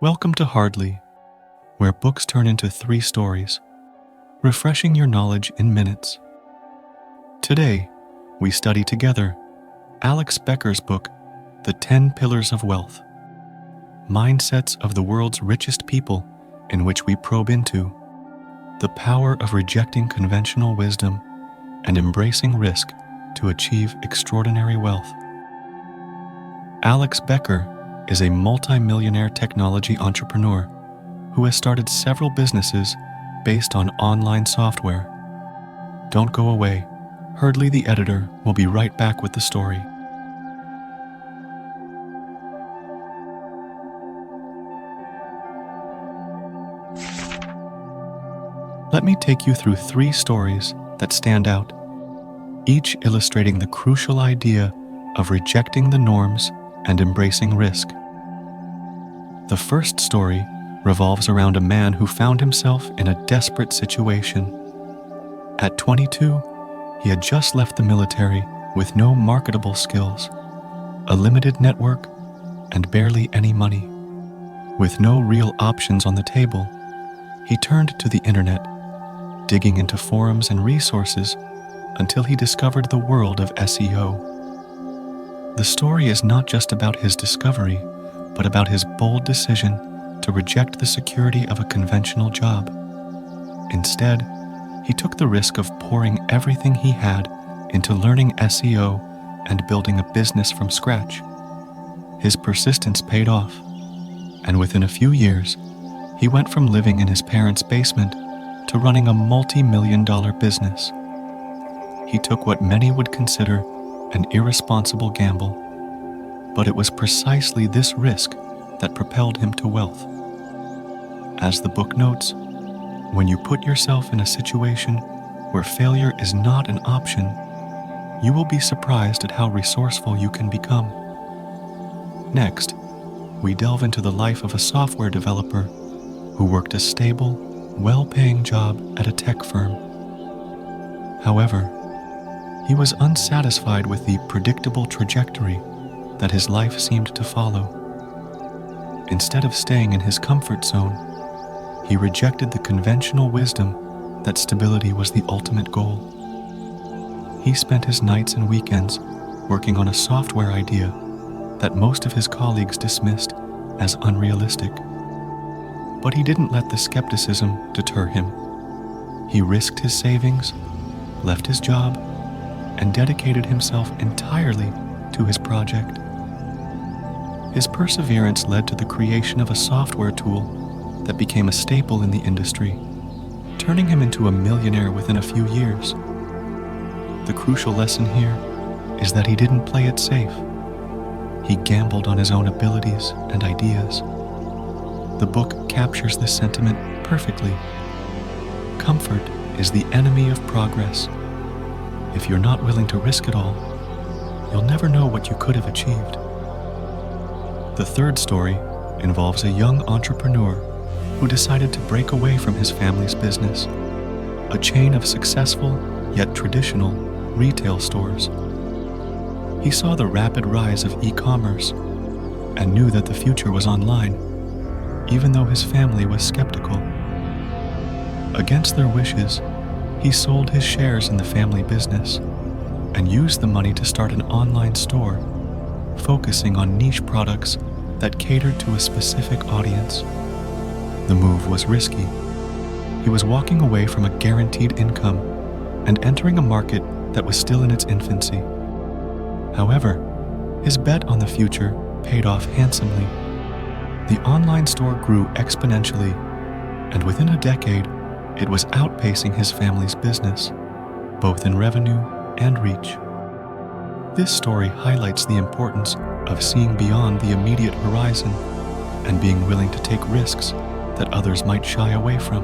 Welcome to Hardly, where books turn into 3 stories, refreshing your knowledge in minutes. Today, we study together Alex Becker's book, The 10 Pillars of Wealth, Mindsets of the World's Richest People, in which we probe into the power of rejecting conventional wisdom and embracing risk to achieve extraordinary wealth. Alex Becker is a multi-millionaire technology entrepreneur who has started several businesses based on online software. Don't go away. Hardly the editor will be right back with the story. Let me take you through 3 stories that stand out, each illustrating the crucial idea of rejecting the norms and embracing risk. The first story revolves around a man who found himself in a desperate situation. At 22, he had just left the military with no marketable skills, a limited network, and barely any money. With no real options on the table, he turned to the internet, digging into forums and resources until he discovered the world of SEO. The story is not just about his discovery, but about his bold decision to reject the security of a conventional job. Instead, he took the risk of pouring everything he had into learning SEO and building a business from scratch. His persistence paid off, and within a few years, he went from living in his parents' basement to running a multi-million-dollar business. He took what many would consider an irresponsible gamble, but it was precisely this risk that propelled him to wealth. As the book notes, when you put yourself in a situation where failure is not an option, you will be surprised at how resourceful you can become. Next, we delve into the life of a software developer who worked a stable, well-paying job at a tech firm. However, he was unsatisfied with the predictable trajectory that his life seemed to follow. Instead of staying in his comfort zone, he rejected the conventional wisdom that stability was the ultimate goal. He spent his nights and weekends working on a software idea that most of his colleagues dismissed as unrealistic. But he didn't let the skepticism deter him. He risked his savings, left his job, and dedicated himself entirely to his project. His perseverance led to the creation of a software tool that became a staple in the industry, turning him into a millionaire within a few years. The crucial lesson here is that he didn't play it safe. He gambled on his own abilities and ideas. The book captures this sentiment perfectly. Comfort is the enemy of progress. If you're not willing to risk it all, you'll never know what you could have achieved. The third story involves a young entrepreneur who decided to break away from his family's business, a chain of successful yet traditional retail stores. He saw the rapid rise of e-commerce and knew that the future was online, even though his family was skeptical. Against their wishes, he sold his shares in the family business and used the money to start an online store, focusing on niche products that catered to a specific audience. The move was risky. He was walking away from a guaranteed income and entering a market that was still in its infancy. However, his bet on the future paid off handsomely. The online store grew exponentially, and within a decade, it was outpacing his family's business, both in revenue and reach. This story highlights the importance of seeing beyond the immediate horizon and being willing to take risks that others might shy away from.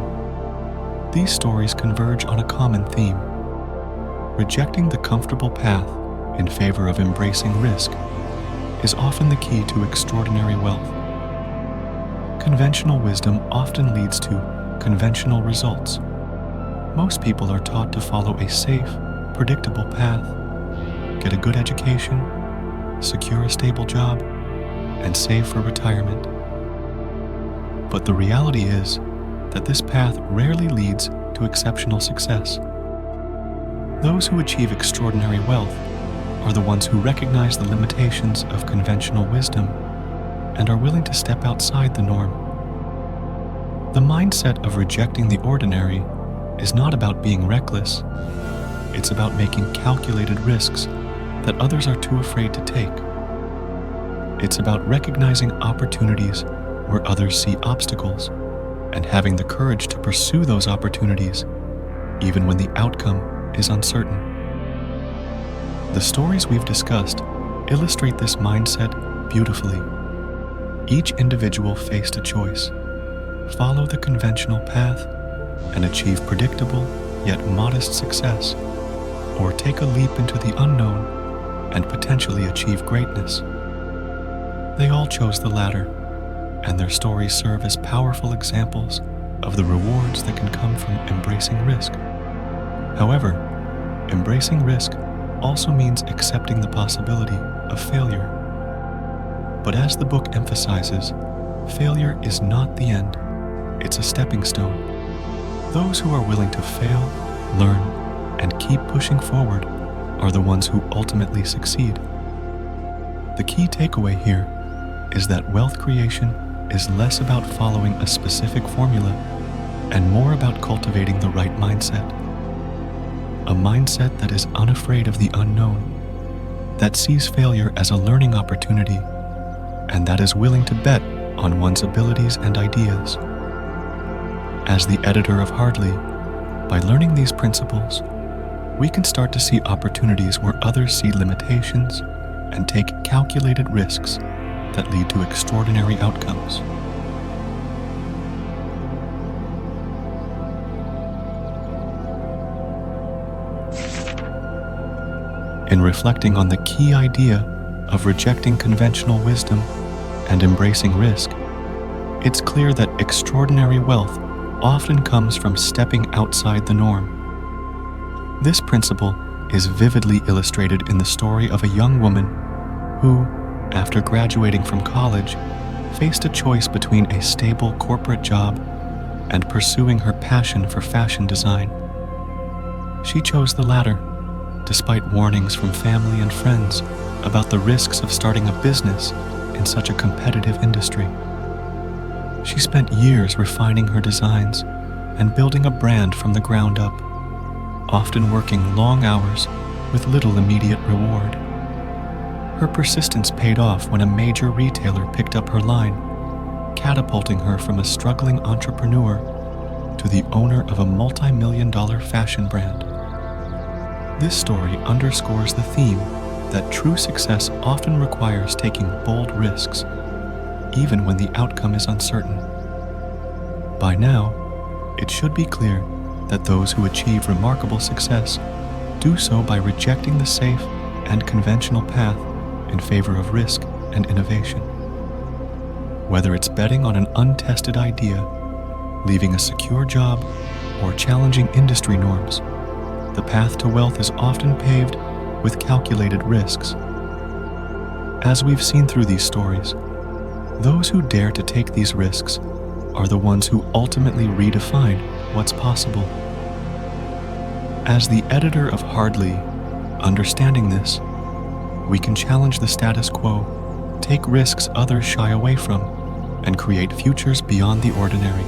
These stories converge on a common theme: rejecting the comfortable path in favor of embracing risk is often the key to extraordinary wealth. Conventional wisdom often leads to conventional results. Most people are taught to follow a safe, predictable path, get a good education, secure a stable job, and save for retirement. But the reality is that this path rarely leads to exceptional success. Those who achieve extraordinary wealth are the ones who recognize the limitations of conventional wisdom and are willing to step outside the norm. The mindset of rejecting the ordinary is not about being reckless. It's about making calculated risks that others are too afraid to take. It's about recognizing opportunities where others see obstacles and having the courage to pursue those opportunities even when the outcome is uncertain. The stories we've discussed illustrate this mindset beautifully. Each individual faced a choice: follow the conventional path and achieve predictable yet modest success, or take a leap into the unknown and potentially achieve greatness. They all chose the latter, and their stories serve as powerful examples of the rewards that can come from embracing risk. However, embracing risk also means accepting the possibility of failure. But as the book emphasizes, failure is not the end, it's a stepping stone. Those who are willing to fail, learn, and keep pushing forward are the ones who ultimately succeed. The key takeaway here is that wealth creation is less about following a specific formula and more about cultivating the right mindset. A mindset that is unafraid of the unknown, that sees failure as a learning opportunity, and that is willing to bet on one's abilities and ideas. As the editor of Hardly, by learning these principles, we can start to see opportunities where others see limitations and take calculated risks that lead to extraordinary outcomes. In reflecting on the key idea of rejecting conventional wisdom and embracing risk, it's clear that extraordinary wealth often comes from stepping outside the norm. This principle is vividly illustrated in the story of a young woman who, after graduating from college, faced a choice between a stable corporate job and pursuing her passion for fashion design. She chose the latter, despite warnings from family and friends about the risks of starting a business in such a competitive industry. She spent years refining her designs and building a brand from the ground up, often working long hours with little immediate reward. Her persistence paid off when a major retailer picked up her line, catapulting her from a struggling entrepreneur to the owner of a multi-million-dollar fashion brand. This story underscores the theme that true success often requires taking bold risks, even when the outcome is uncertain. By now, it should be clear that those who achieve remarkable success do so by rejecting the safe and conventional path in favor of risk and innovation. Whether it's betting on an untested idea, leaving a secure job, or challenging industry norms, the path to wealth is often paved with calculated risks. As we've seen through these stories, those who dare to take these risks are the ones who ultimately redefine what's possible. As the editor of Hardly, understanding this, we can challenge the status quo, take risks others shy away from, and create futures beyond the ordinary.